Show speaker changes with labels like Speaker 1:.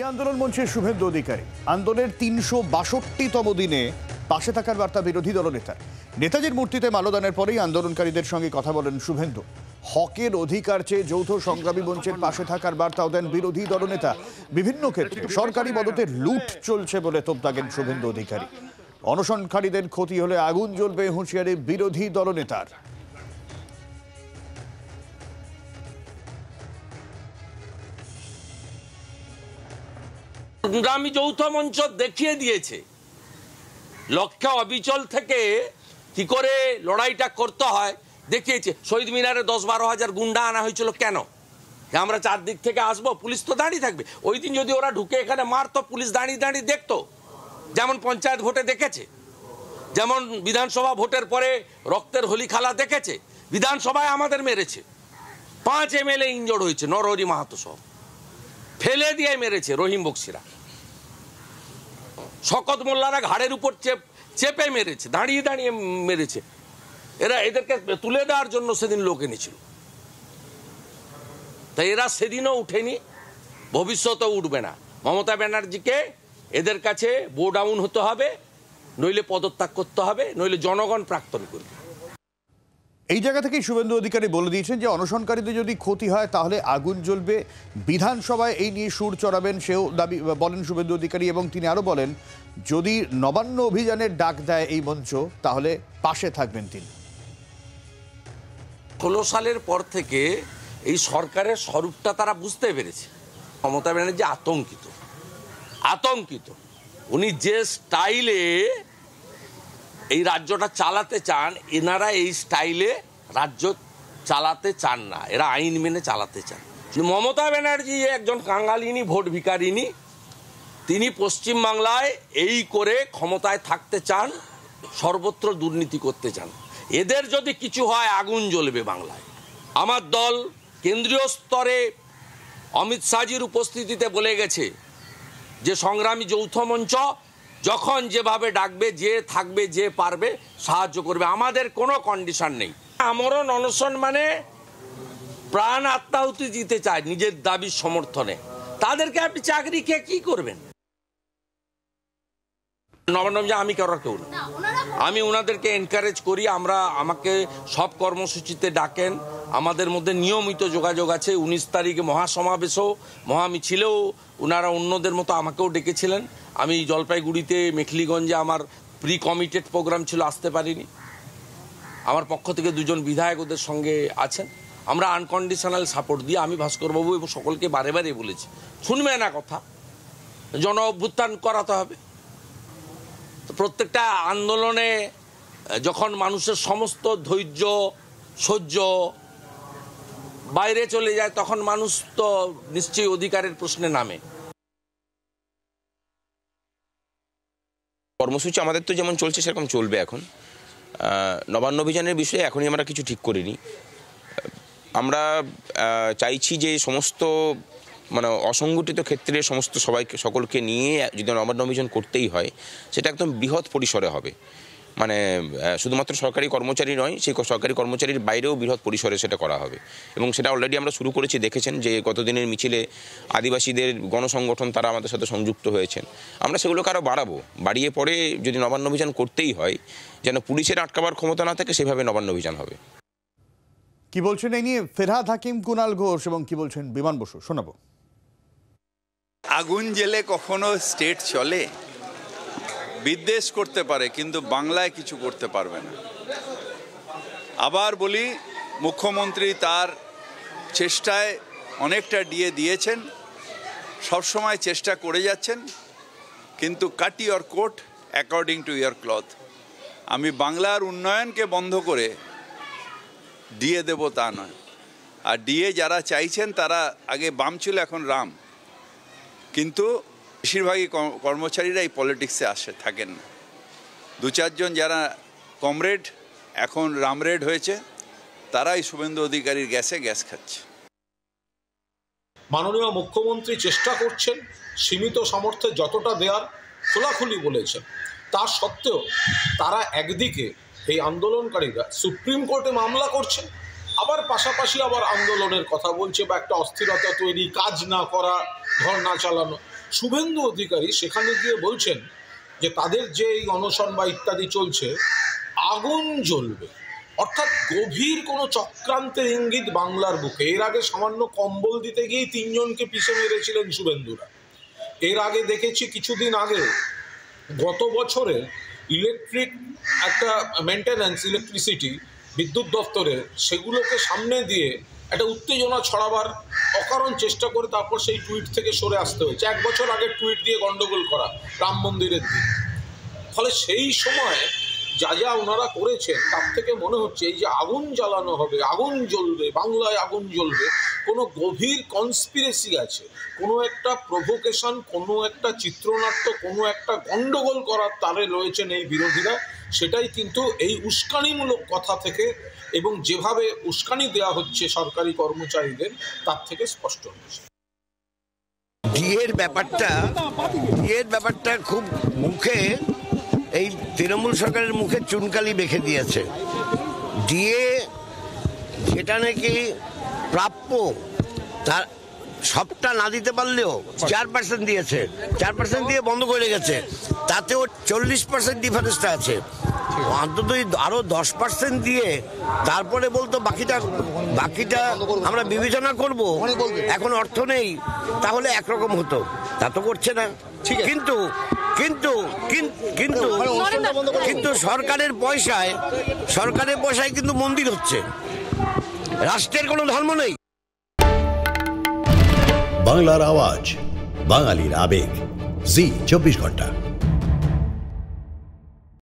Speaker 1: আন্দোলন মঞ্চের শুভেন্দু অধিকারী আন্দোলনের ৩৬২তম দিনে পাশে থাকার বার্তা বিরোধী দলনেতার। নেতাজির মূর্তিতে মাল্যদানের পরেই আন্দোলনকারীদের সঙ্গে কথা বলেন শুভেন্দু। হকের অধিকার চেয়ে যৌথ সংগ্রামী মঞ্চের পাশে থাকার বার্তাও দেন বিরোধী দলনেতা। বিভিন্ন ক্ষেত্রে সরকারি মদতে লুট চলছে বলে তোপ দাগেন শুভেন্দু অধিকারী। অনশনকারীদের ক্ষতি হলে আগুন জ্বলবে হুঁশিয়ারি বিরোধী দলনেতার।
Speaker 2: সংগ্রামী যৌথ মঞ্চ দেখিয়ে দিয়েছে লক্ষ্য অবিচল থেকে কি করে লড়াইটা করতে হয় দেখিয়েছে। শহীদ মিনারে ১০-১২ হাজার গুন্ডা আনা হয়েছিল কেন? আমরা চারদিক থেকে আসবো, পুলিশ তো দাঁড়িয়ে থাকবে। ওই দিন যদি ওরা ঢুকে এখানে মারতো, পুলিশ দাঁড়িয়ে দাঁড়িয়ে দেখতো, যেমন পঞ্চায়েত ভোটে দেখেছে, যেমন বিধানসভা ভোটের পরে রক্তের হোলি খেলা দেখেছে। বিধানসভায় আমাদের মেরেছে, 5 MLA ইনজোর্ড হয়েছে, নরহরি মাহাতো সহ ফেলে দিয়ে মেরেছে রহিম বক্সিরা। শকত মোল্লারা ঘাড়ের উপর চেপে মেরেছে, দাঁড়িয়ে দাঁড়িয়ে মেরেছে। এদেরকে তুলে দেওয়ার জন্য সেদিন লোক এনেছিল, তাই এরা সেদিনও উঠেনি, ভবিষ্যতেও উঠবে না। মমতা ব্যানার্জিকে এদের কাছে বো ডাউন হতে হবে, নইলে পদত্যাগ করতে হবে, নইলে জনগণ প্রাক্তন করবে।
Speaker 1: এই জায়গা থেকেই শুভেন্দু অধিকারী বলে দিয়েছেন যে অনশনকারীদের যদি ক্ষতি হয় তাহলে আগুন জ্বলবে। বিধানসভায় এই নিয়ে সুর চড়াবেন সেও দাবি বলেন শুভেন্দু অধিকারী। এবং তিনি আরো বলেন, যদি নবান্ন অভিযানের ডাক দেয় এই মঞ্চ তাহলে পাশে থাকবেন তিনি।
Speaker 2: 16 সালের পর থেকে এই সরকারের স্বরূপটা তারা বুঝতে পেরেছে। মমতা ব্যানার্জি আতঙ্কিত। উনি যে স্টাইলে এই রাজ্যটা চালাতে চান, এনারা এই স্টাইলে রাজ্য চালাতে চান না, এরা আইন মেনে চালাতে চান। মমতা ব্যানার্জি একজন কাঙালিনী ভোট ভিকারিনী, তিনি পশ্চিমবাংলায় এই করে ক্ষমতায় থাকতে চান, সর্বত্র দুর্নীতি করতে চান। এদের যদি কিছু হয় আগুন জ্বলবে বাংলায়। আমার দল কেন্দ্রীয় স্তরে অমিত শাহজির উপস্থিতিতে বলে গেছে যে সংগ্রামী যৌথ মঞ্চ যখন যেভাবে ডাকবে, যে থাকবে, যে পারবে সাহায্য করবে। আমাদের কোনো কন্ডিশন নেই। আমরণ অনশন মানে প্রাণ আত্মাহুতি দিতে চায় নিজের দাবির সমর্থনে। তাদেরকে আপনি চাকরি খেয়ে কি করবেন? নবান্ন আমি করার কেউ না, আমি ওনাদেরকে এনকারেজ করি। আমাকে সব কর্মসূচিতে ডাকেন, আমাদের মধ্যে নিয়মিত যোগাযোগ আছে। 19 তারিখে মহাসমাবেশও মহামিছিলেও ওনারা অন্যদের মতো আমাকেও ডেকেছিলেন। আমি জলপাইগুড়িতে মেখলিগঞ্জে আমার প্রি কমিটেড প্রোগ্রাম ছিল, আসতে পারিনি। আমার পক্ষ থেকে 2জন বিধায়ক ওদের সঙ্গে আছেন। আমরা আনকন্ডিশনাল সাপোর্ট দিই। আমি ভাস্করবাবু এবং সকলকে বারে বারে বলেছি, শুনবে না কথা, জন অভ্যুত্থান করাতে হবে। প্রত্যেকটা আন্দোলনে যখন মানুষের সমস্ত ধৈর্য সহ্য বাইরে চলে যায়, তখন মানুষ তো নিশ্চয়ই অধিকারের প্রশ্নে নামে।
Speaker 3: কর্মসূচি আমাদের তো যেমন চলছে সেরকম চলবে। এখন নবান্ন অভিযানের বিষয়ে এখনই আমরা কিছু ঠিক করিনি। আমরা চাইছি যে সমস্ত অসংগঠিত ক্ষেত্রে সকলকে নিয়ে যদি নবান্ন অভিযান করতেই হয়, সেটা একদম বৃহৎ পরিসরে হবে। শুধুমাত্র সরকারি কর্মচারী নয়, সেই সরকারি কর্মচারীর বাইরেও বৃহৎ পরিসরে সেটা করা হবে। এবং সেটা অলরেডি আমরা শুরু করেছি। দেখেছেন যে গতদিনের মিছিলে আদিবাসীদের গণসংগঠন তারা আমাদের সাথে সংযুক্ত হয়েছেন। আমরা সেগুলোকে আরও বাড়িয়ে পরে যদি নবান্ন অভিযান করতেই হয়, যেন পুলিশের আটকাবার ক্ষমতা না থাকে, সেভাবে নবান্ন অভিযান হবে।
Speaker 1: কি বলছেন এই নিয়ে ফেরহাদ হাকিম, কুনাল ঘোষ এবং কি বলছেন বিমান বসু, শোনাবো।
Speaker 4: আগুন জেলে কখনো স্টেট চলে? বিদ্বেষ করতে পারে, কিন্তু বাংলায় কিছু করতে পারবে না। আবার বলি, মুখ্যমন্ত্রী তার চেষ্টায় অনেকটা দিয়েছেন, সবসময় চেষ্টা করে যাচ্ছেন, কিন্তু cut your coat according to your cloth. আমি বাংলার উন্নয়নকে বন্ধ করে দিয়ে দেব তা নয়। আর যারা চাইছেন তারা আগে বাম ছিল, এখন রাম। কিন্তু বেশিরভাগই কর্মচারীরা এই পলিটিক্সে থাকেন না। 2-4 জন যারা কমরেড এখন রামরেড হয়েছে, তারাই শুভেন্দু অধিকারীর গ্যাস খাচ্ছে।
Speaker 5: মাননীয় মুখ্যমন্ত্রী চেষ্টা করছেন সীমিত সামর্থ্যে যতটা দেওয়ার, খোলাখুলি বলেছেন। তা সত্ত্বেও তারা একদিকে এই আন্দোলনকারীরা সুপ্রিম কোর্টে মামলা করছেন, আবার পাশাপাশি আবার আন্দোলনের কথা বলছে বা একটা অস্থিরতা তৈরি, কাজ না করা, ধর্ণা চালানো। শুভেন্দু অধিকারী সেখানে গিয়ে বলছেন যে তাদের যে এই অনশন বা ইত্যাদি চলছে আগুন জ্বলবে, অর্থাৎ গভীর কোনো চক্রান্তের ইঙ্গিত বাংলার বুকে। এর আগে সামান্য কম্বল দিতে গিয়েই 3 জনকে পিষে মেরেছিলেন শুভেন্দুরা। এর আগে দেখেছি কিছুদিন আগে গত বছরে ইলেকট্রিক একটা মেনটেন্যান্স, ইলেকট্রিসিটি বিদ্যুৎ দপ্তরে, সেগুলোকে সামনে দিয়ে একটা উত্তেজনা ছড়াবার অকারণ চেষ্টা করে তারপর সেই টুইট থেকে সরে আসতে হয়েছে। 1 বছর আগে টুইট দিয়ে গন্ডগোল করা রাম মন্দিরের দিন। ফলে সেই সময় যা যা ওনারা করেছেন তার থেকে মনে হচ্ছে এই যে আগুন জ্বালানো হবে, আগুন জ্বলবে, বাংলায় আগুন জ্বলবে, কোনো গভীর কনস্পিরেসি আছে, কোনো একটা প্রভোকেশন, কোনো একটা চিত্রনাট্য, কোনো একটা গন্ডগোল করার তারে রয়েছেন এই বিরোধীরা। সেটাই কিন্তু এই উস্কানিমূলক কথা থেকে এবং যেভাবে উস্কানি দেওয়া হচ্ছে সরকারি কর্মচারীদের তার থেকে স্পষ্ট হচ্ছে।
Speaker 6: ডিএর ব্যাপারটা খুব মুখে, এই তৃণমূল সরকারের মুখে চুনকালি মেখে দিয়েছে। ডিএ যেটা নাকি প্রাপ্য তার সবটা না দিতে পারলেও 4% দিয়েছে, 4% দিয়ে বন্ধ করে গেছে, তাতেও 40% ডিফারেন্সটা আছে। অন্তত আরো 10% দিয়ে তারপরে বলতো বাকিটা আমরা বিবেচনা করব, এখন অর্থ নেই, তাহলে একরকম হতো। তা তো করছে না। কিন্তু কিন্তু কিন্তু কিন্তু সরকারের পয়সায় কিন্তু মন্দির হচ্ছে, রাষ্ট্রের কোনো ধর্ম নেই।
Speaker 7: বাংলার আওয়াজ, বাঙালির আবেগ, জি 24 ঘন্টা।